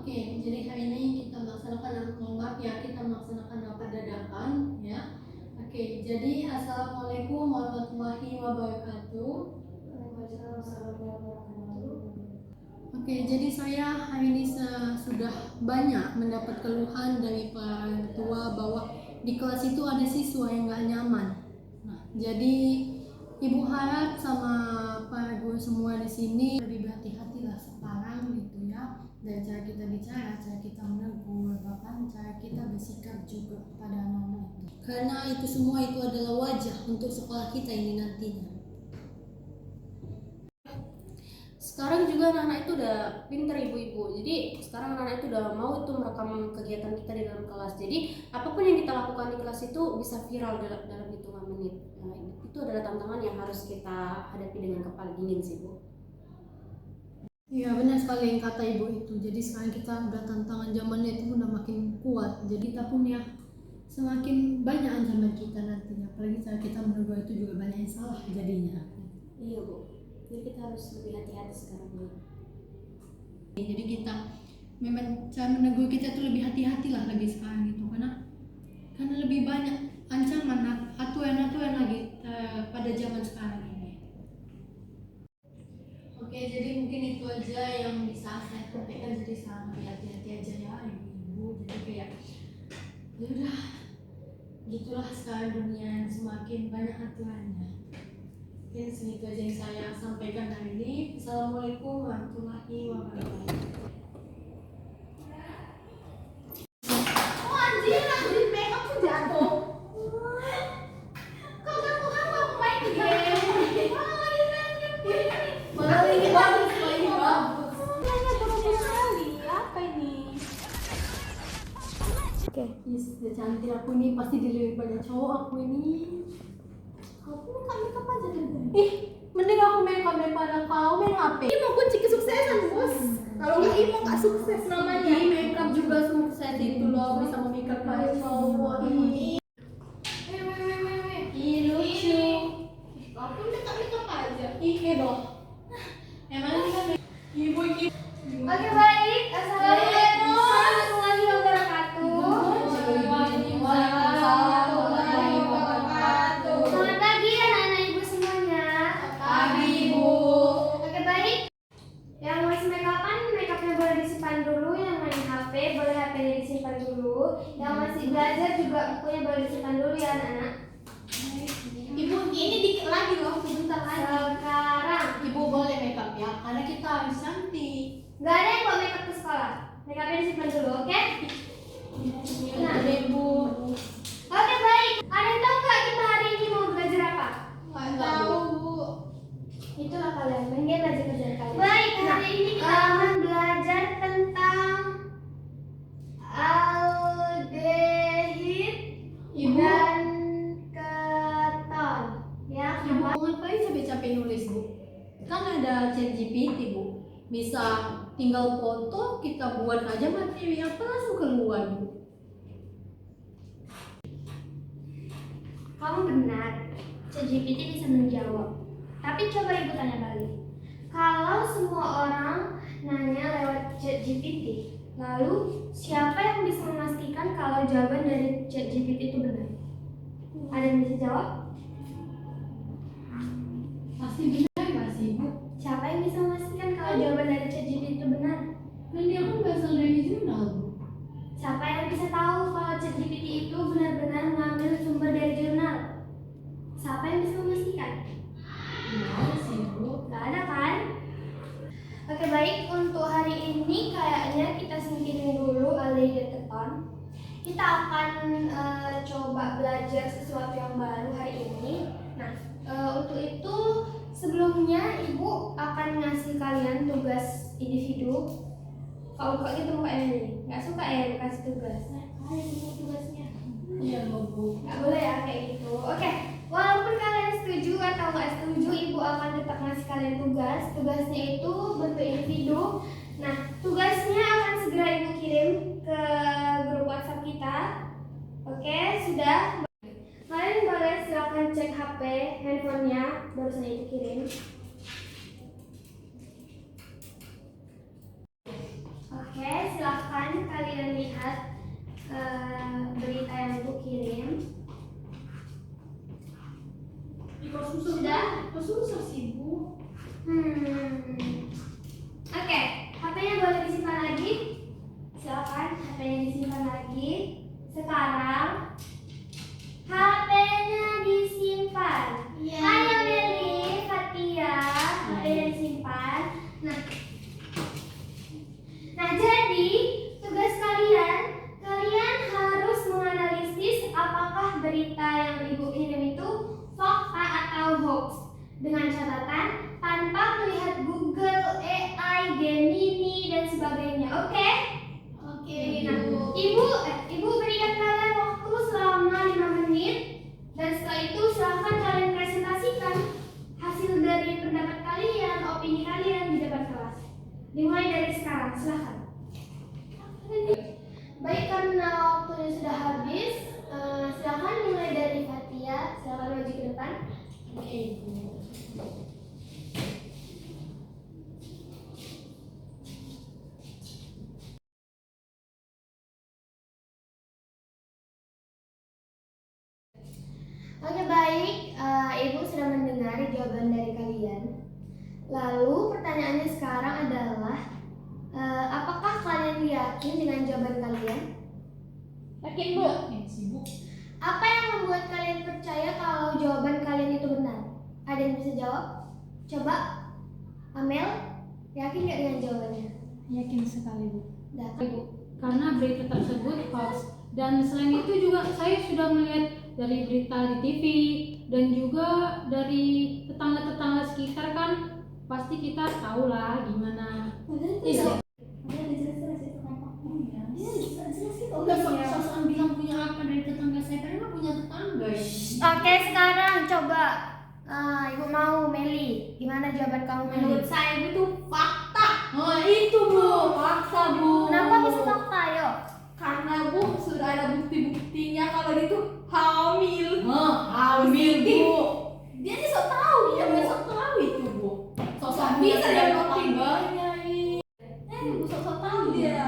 Oke, jadi hari ini kita melaksanakan kita melaksanakan rapat dadakan ya. Oke, jadi assalamualaikum warahmatullahi wabarakatuh. Oke, jadi saya hari ini sudah banyak mendapat keluhan dari para tua bahwa di kelas itu ada siswa yang nggak nyaman. Nah, jadi Ibu harap sama para guru semua di sini lebih berhati-hatilah sekarang gitu ya, dari cara kita bicara, cara kita menegur, bahkan cara kita bersikap juga pada anak-anak itu. Karena itu semua itu adalah wajah untuk sekolah kita ini nantinya. Sekarang juga anak-anak itu udah pinter ibu-ibu, jadi sekarang anak-anak itu udah mau itu merekam kegiatan kita di dalam kelas. Jadi apapun yang kita lakukan di kelas itu bisa viral dalam hitungan menit. Nah, itu adalah tantangan yang harus kita hadapi dengan kepala dingin sih Bu. Iya benar sekali yang kata ibu itu. Jadi sekarang kita udah tantangan zamannya itu udah makin kuat. Jadi kita pun ya semakin banyak ancaman kita nantinya. Apalagi cara kita menegur itu juga banyak yang salah jadinya. Iya Bu. Jadi kita harus lebih hati-hati sekarang Bu. Jadi kita memang cara menegur kita tuh lebih hati-hatilah lagi sekarang gitu, karena lebih banyak ancaman aturan-aturan lagi pada zaman sekarang ini. Oke, jadi mungkin itu aja yang bisa saya sampaikan. Jadi sangat hati-hati aja ya ibu-ibu. Jadi kayak ya udah gitulah sekarang dunia yang semakin banyak aturannya. Mungkin segitu aja yang saya sampaikan hari ini. Assalamualaikum warahmatullahi wabarakatuh. Yes, cantik aku ini pasti dilihat banyak cowok aku ini. Aku makeup aja dari. Mending aku makeup daripada kau main HP. Ini mau kunci kesuksesan bos. Kalau nggak Imo nggak sukses namanya. Ini makeup juga sukses itu loh, bisa memikat para cowok ini. Ih lucu. Aku makeup aja. Ih dong. Emang ini kan ibu. Oke baik. Assalamualaikum warahmatullahi wabarakatuh. Selamat pagi anak-anak ibu semuanya. Pagi ibu. Oke baik. Yang masih makeupnya boleh disimpan dulu. Yang main HP boleh HP-nya disimpan dulu. Yang masih belajar juga bukunya boleh disimpan dulu ya anak-anak. Ibu ini dikit lagi loh, sebentar lagi. Sekarang Ibu boleh makeup ya, karena kita harus cantik. nggak ada yang bawa makeup ke sekolah. Makeupnya disimpan dulu, oke? Nah, ibu. Oke baik. Ada yang tahu nggak kita hari ini mau belajar apa? Nggak tahu bu. Itulah kalian. Mending belajar kalian. Baik. Hari ini kita akan belajar tentang aldehid Ibu. dan keton. Ya, Ibu sama. ngapain capek-capek nulis bu? Kan ada ChatGPT bu, bisa tinggal foto kita buat aja materi apa langsung keluar bu. Kamu benar. ChatGPT bisa menjawab. Tapi coba ibu tanya balik. Kalau semua orang nanya lewat ChatGPT, lalu siapa yang bisa memastikan kalau jawaban dari ChatGPT itu benar? Ada yang bisa jawab? Pasti benar nggak sih bu? Siapa yang bisa memastikan kalau jawaban dari ChatGPT itu benar? Kan dia kan berasal dari jurnal bu. Siapa yang bisa tahu kalau ChatGPT itu benar-benar mengambil sumber dari jurnal? Siapa yang bisa memastikan? Gimana sih bu? Gak ada kan? Oke baik, untuk hari ini kayaknya kita singkirin dulu aldehid keton. Kita akan coba belajar sesuatu yang baru hari ini. Nah, untuk itu sebelumnya ibu akan ngasih kalian tugas individu. Kalau kok gitu mukanya nih, nggak suka ya dikasih tugas. Nah, kalian ini tugasnya. Iya bu. Nggak boleh ya kayak gitu. Oke, walaupun kalian setuju atau nggak setuju, ibu akan tetap ngasih kalian tugas. Tugasnya itu bentuk individu. Nah, tugasnya akan segera ibu kirim ke grup WhatsApp kita. Oke, sudah. Kalian boleh silakan cek HP, handphonenya, barusan ibu kirim. Oke, silakan. Jadi, tugas kalian harus menganalisis apakah berita yang Ibu kirim itu fakta atau hoax. Dengan catatan, tanpa melihat Google, AI, Gemini, dan sebagainya. Oke? Oke, Nah, Ibu. Ibu berikan kalian waktu selama 5 menit. Dan setelah itu silahkan kalian presentasikan hasil dari pendapat kalian, opini kalian di depan kelas. Dimulai dari sekarang, silahkan. Baik, karena waktunya sudah habis, silahkan mulai dari Fatia. Silahkan maju ke depan. Oke, Ibu. Oke, baik, Ibu sudah mendengar jawaban dari kalian. Lalu pertanyaannya sekarang adalah, apakah kalian yakin dengan jawaban kalian? Yakin, Bu? Bu. Apa yang membuat kalian percaya kalau jawaban kalian itu benar? Ada yang bisa jawab? Coba, Amel, yakin nggak dengan jawabannya? Yakin sekali, Bu. Dah, Ibu, karena berita tersebut hoax, dan selain itu juga saya sudah melihat dari berita di TV dan juga dari tetangga-tetangga sekitar, kan pasti kita tahu lah gimana. Iya. Udah sosokan bilang punya apa dari tetangga saya, karena nggak punya tetangga ya. Oke, sekarang coba Ibu mau Meli, gimana jawaban kamu Meli? Menurut saya itu fakta. Oh itu Bu, fakta Bu. Kenapa bisa fakta, yo? Karena Bu sudah ada bukti-buktinya kalau dia tuh hamil. Hamil Bu. Dia nih sok tahu, dia Bu. sok tahu itu Bu. Sosok Bisa dari dia bukti. tetangganya ini. Bu sok tahu dia.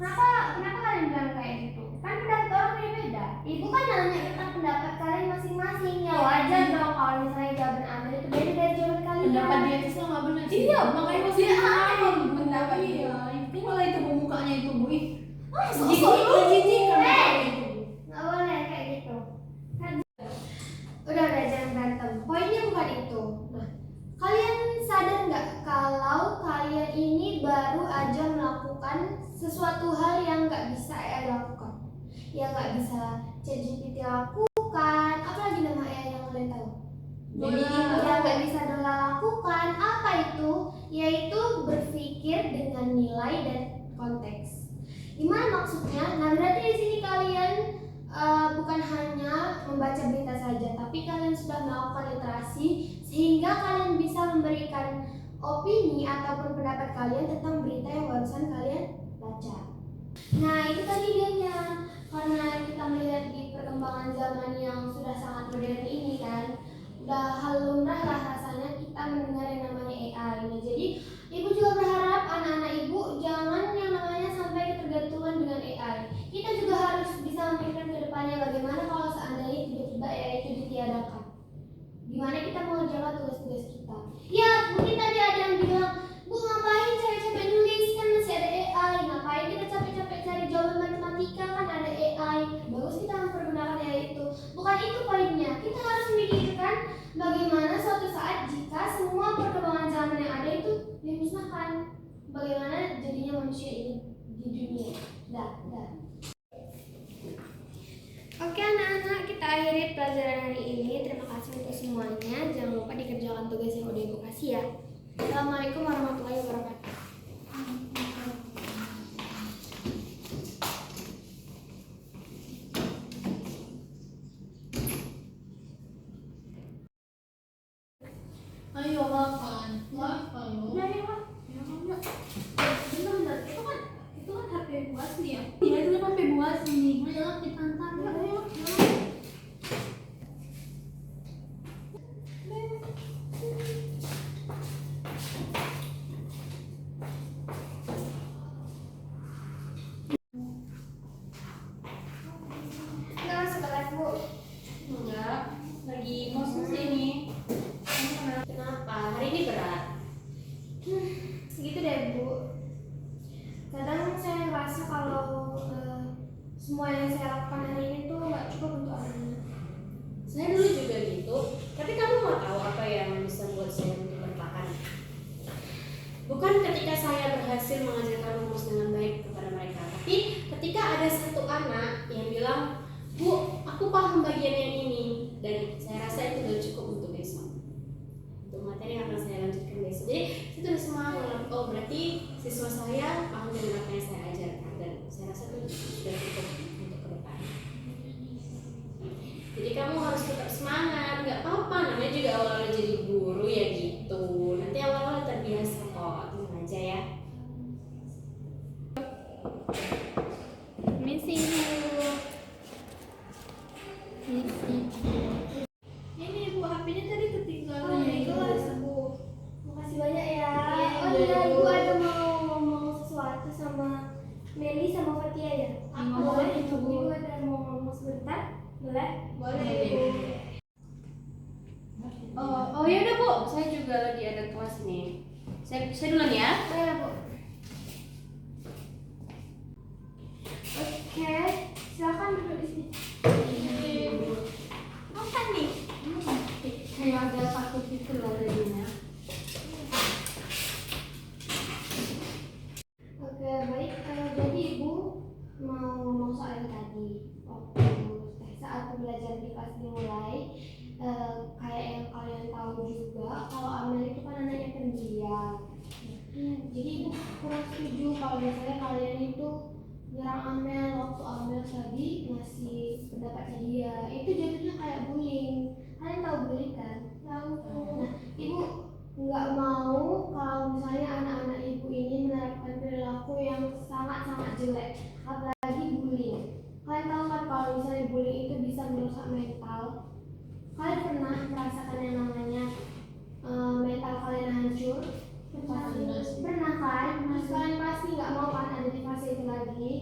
Kenapa kalian bilang kayak gitu? Kan pendapat orang beda-beda. Ibu kan nanya tentang pendapat kalian masing-masing. Ya wajar dong kalau misalnya jawaban Amel itu beda dari jawaban kalian. Pendapat dia itu nggak benar sih. Iya, makanya masih dia tahu aneh pendapat dia. Iya, itu malah itu Bu, mukanya itu Bu. Ih, Sok jijik kan Hey! itu Bu. Nggak boleh kayak gitu. Kan udah jangan berantem. Poinnya bukan itu. Nah, kalian sadar nggak kalau kalian ini baru aja melakukan sesuatu hal yang nggak bisa AI lakukan, yang nggak bisa ChatGPT lakukan, apalagi nama AI yang kalian tahu? Yang nggak bisa Dola lakukan, apa itu? Yaitu berpikir dengan nilai dan konteks. Gimana maksudnya? Nah, berarti di sini kalian bukan hanya membaca berita saja, tapi kalian sudah melakukan literasi sehingga kalian bisa memberikan opini ataupun pendapat kalian tentang berita yang barusan kalian baca. Nah, itu tadi dianya. Karena kita melihat di perkembangan zaman yang sudah sangat modern ini kan, udah hal lumrah lah rasanya kita mendengar yang namanya AI. Nah, jadi Ibu juga berharap anak-anak Ibu jangan yang namanya sampai ketergantungan dengan AI. Kita juga harus bisa memikirkan ke depannya bagaimana kalau seandainya tiba-tiba AI itu ditiadakan. Gimana kita mengerjakan tugas-tugas kita? Ya, mungkin tadi ada yang bilang, Bu, ngapain capek-capek nulis, kan masih ada AI. Ngapain kita capek-capek cari jawaban matematika, kan ada AI. Bagus kita mempergunakan AI itu. Bukan itu poinnya. Kita harus memikirkan bagaimana suatu saat jika semua perkembangan zaman yang ada itu dimusnahkan. Bagaimana jadinya manusia ini di dunia. Dah. Oke anak-anak, kita akhiri pelajaran hari ini. Terima kasih untuk semuanya. Jangan lupa dikerjakan tugas yang udah Ibu kasih ya. Assalamualaikum warahmatullahi wabarakatuh. Ayo makan. Ayo. Udah ya, Pak. Ya, Pak. Benar. Itu kan HP Bu asli ya. Iya, itu kan sampai buas nih. Ayo kita antar. Ayo. siswa saya paham dengan apa yang saya ajarkan dan saya rasa itu sudah cukup untuk ke depan. Jadi kamu harus tetap semangat, nggak apa-apa, namanya juga awal-awal jadi guru ya gitu. Nanti awal-awal terbiasa kok, tenang aja ya. Missing you. Ini ibu HP-nya tadi ketinggalan di kelas bu. Makasih banyak ya. Oh iya, ibu ada mau ngomong sesuatu sama Meli sama Fatia ya? Boleh ibu. Ibu ada mau ngomong sebentar? Boleh? Boleh ibu. Oh ya udah Bu, saya juga lagi ada kelas nih. Saya duluan ya. Boleh bu. Oke, silakan duduk di sini. Apa nih? Kayak ada takut gitu loh jadinya. Oke, baik. Jadi Ibu mau ngomong soal yang tadi. Waktu saat pembelajaran di kelas dimulai, kayak yang kalian tahu juga, kalau Amel itu kan anaknya pendiam. Jadi Ibu kurang setuju kalau misalnya kalian itu nyerang Amel waktu Amel tadi ngasih pendapatnya dia. Itu jadinya kayak bullying. Kalian tahu bullying kan? Tahu. Nah, Ibu nggak mau kalau misalnya anak-anak ibu ini menerapkan perilaku yang sangat-sangat jelek, apalagi bullying. Kalian tahu kan kalau misalnya bullying itu bisa merusak mental. Kalian pernah merasakan yang namanya mental kalian hancur? Pernah kan? Kalian pasti nggak mau kan ada di fase itu lagi.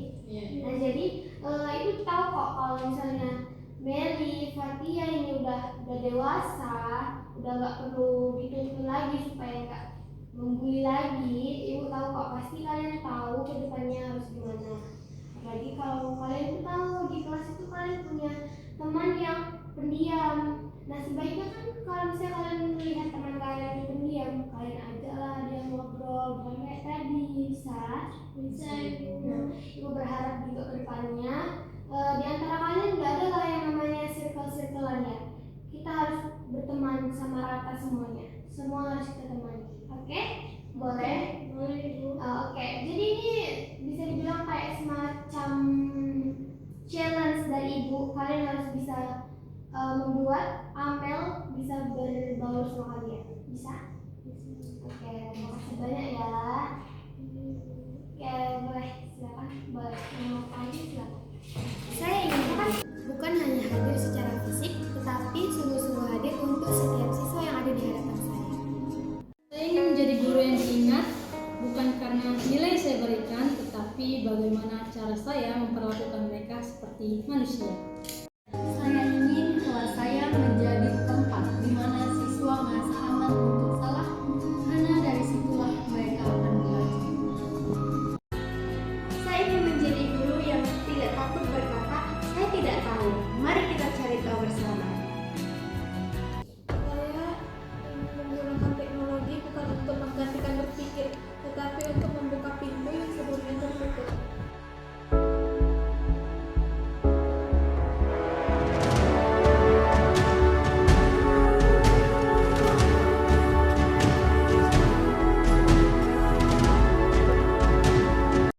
Nah jadi ibu tahu kok kalau misalnya Meli, Fatia ini udah dewasa, udah nggak perlu dituntun lagi supaya nggak membuli lagi. Ibu tahu kok, pasti kalian tahu ke depannya harus gimana. Apalagi kalau kalian tuh tahu di kelas itu kalian punya teman yang pendiam. Nah sebaiknya kan kalau misalnya kalian melihat teman kalian yang pendiam, kalian ajak lah dia ngobrol, bukan kayak tadi. Bisa. Nah, ibu berharap juga ke depannya di antara kalian nggak ada lah yang namanya circle-circlean ya. Kita harus berteman sama rata semuanya. Semua harus kita temani. Oke? Boleh? Boleh ibu. Oke. Jadi ini bisa dibilang kayak semacam challenge dari ibu. Kalian harus bisa membuat Amel bisa berbaur sama kalian. Bisa? Oke. Makasih banyak ya. Oke, boleh. Silakan. Boleh. Mau panggil silakan. Saya ingin bukan hanya hadir secara fisik, tetapi sungguh-sungguh hadir untuk setiap siswa yang ada di hadapan saya. Saya ingin menjadi guru yang diingat bukan karena nilai yang saya berikan, tetapi bagaimana cara saya memperlakukan mereka seperti manusia.